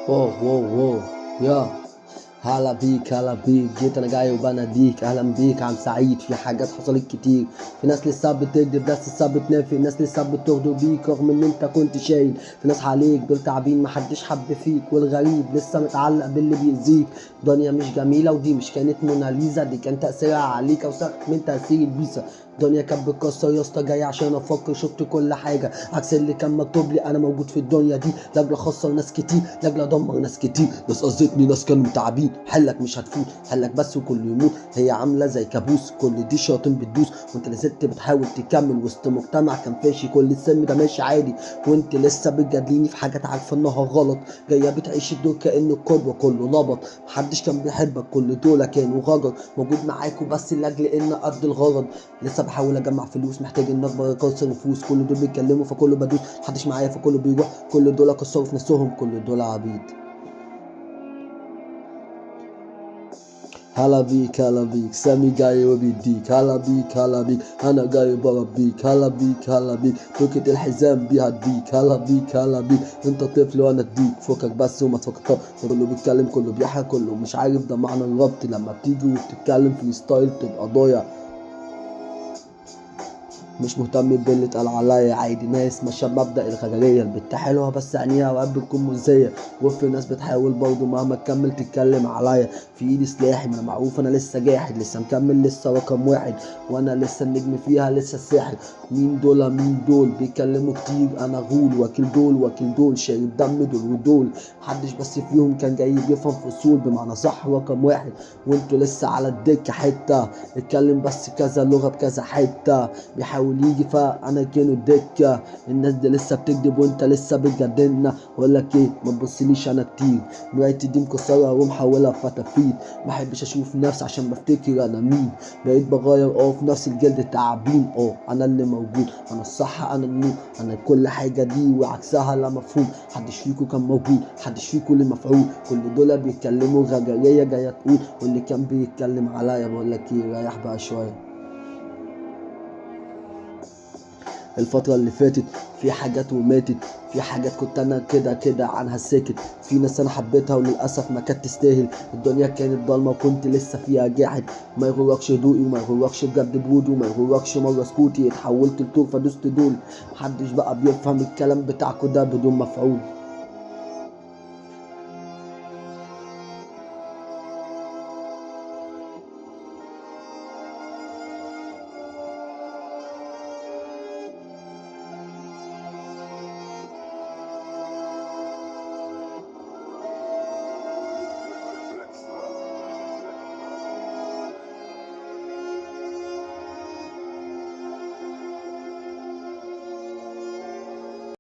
واو واو واو يا هلا بيك هلا بيك، جيت انا جاي وبناديك. اهلا بيك عم سعيد. في حاجات حصلت كتير، في ناس لسه بتكذب، ناس لسه بتنافق، ناس لسه بتغدر بيك رغم ان انت كنت شايل. في ناس عليك دول تعبين محدش حب فيك، والغريب لسه متعلق باللي بيأذيك. دنيا مش جميلة ودي مش كانت موناليزا، دي كان تأثيرها عليك اوسخ من تأثير البيسا. الدنيا كانت بتكسر يا اسطى، جاي عشان افكر شفت كل حاجه عكس اللي كان مكتوب لي. انا موجود في الدنيا دي لاجل اخسر ناس كتير، لاجل ادمر ناس كتير. ناس قصدتني، ناس كانوا متعبين. حلك مش هتفوت، حلك بس وكله يموت. هي عامله زي كابوس، كل دي شياطين بتدوس، وانت لازلت بتحاول تكمل وسط مجتمع كان فاشي. كل السم ده ماشي عادي، وانت لسه بتجادليني في حاجات عارفه انها غلط. جايه بتعيش الدور كانه القدوه، كله لبط. محدش كان بيحبك، كل دول كانوا غجر. موجود معاكوا بس لاجل ان قد الغرض. لسه بحاول اجمع فلوس، محتاج ان اكبر اكسر نفوس. كل دول بيتكلموا فكله بدوس، محدش معايا فكله بيروح. كل دول كسروا في نفسهم، كل دول عبيد. هلا بيك هلا بيك، سامي جاي وبيديك. هلا بيك هلا بيك، انا جاي بربيك. هلا بيك هلا بيك، فكة الحزام بيهديك. هلا بيك هلا بيك، انت طفل وانا اديك. فكك بس وما تفكر، كله بيتكلم كله بيحكي كله مش عارف ده معنى الربط. لما بتيجي وبتتكلم في ستايل تبقى ضايع، مش مهتم باللي اتقال عليا. عادي، ناس ماشيه بمبدأ الخجليه. البت حلوه بس عينيها اوقات بتكون مؤذيه، وفي ناس بتحاول برضه مهما تكمل تتكلم عليا. في ايدي سلاحي، ما انا معروف انا لسه جاحد، لسه مكمل، لسه رقم واحد. وانا لسه النجم فيها، لسه الساحر. مين دول مين دول بيتكلموا كتير؟ انا غول، واكل دول واكل دول، شايب دم دول ودول. محدش بس فيهم كان جاي بيفهم في اصول، بمعنى صح رقم واحد. وانتوا لسه على الدكه حته، اتكلم بس كذا لغه بكذا حته. بيحاول يجي فانا كانوا الدكه. الناس دي لسه بتكذب وانت لسه بتجادلنا. بقولك ايه، ما تبصليش انا كتير. مرايتي دي مكسرها ومحولها فتافيت. محبش اشوف نفسي عشان بفتكر انا مين. بقيت بغير في نفس الجلد تعابين. انا اللي موجود، انا الصح، انا النور، انا كل حاجه دي وعكسها لا مفهوم. محدش فيكو كان موجود، محدش فيكو اللي مفعول. كل دول بيتكلموا غجريه جايه تقول، واللي كان بيتكلم عليا بقولك ايه، ريح بقى شويه. الفترة اللي فاتت في حاجات وماتت، في حاجات كنت انا كده كده عنها ساكت. في ناس انا حبيتها وللاسف ما كانت تستاهل. الدنيا كانت ضلمه وكنت لسه فيها جاحد. ما يغركش هدوئي وما يغركش بجد برودي، وما يغركش مره سكوتي. اتحولت لطور فدوست دول. محدش بقى بيفهم الكلام بتاعكوا ده بدون مفعول.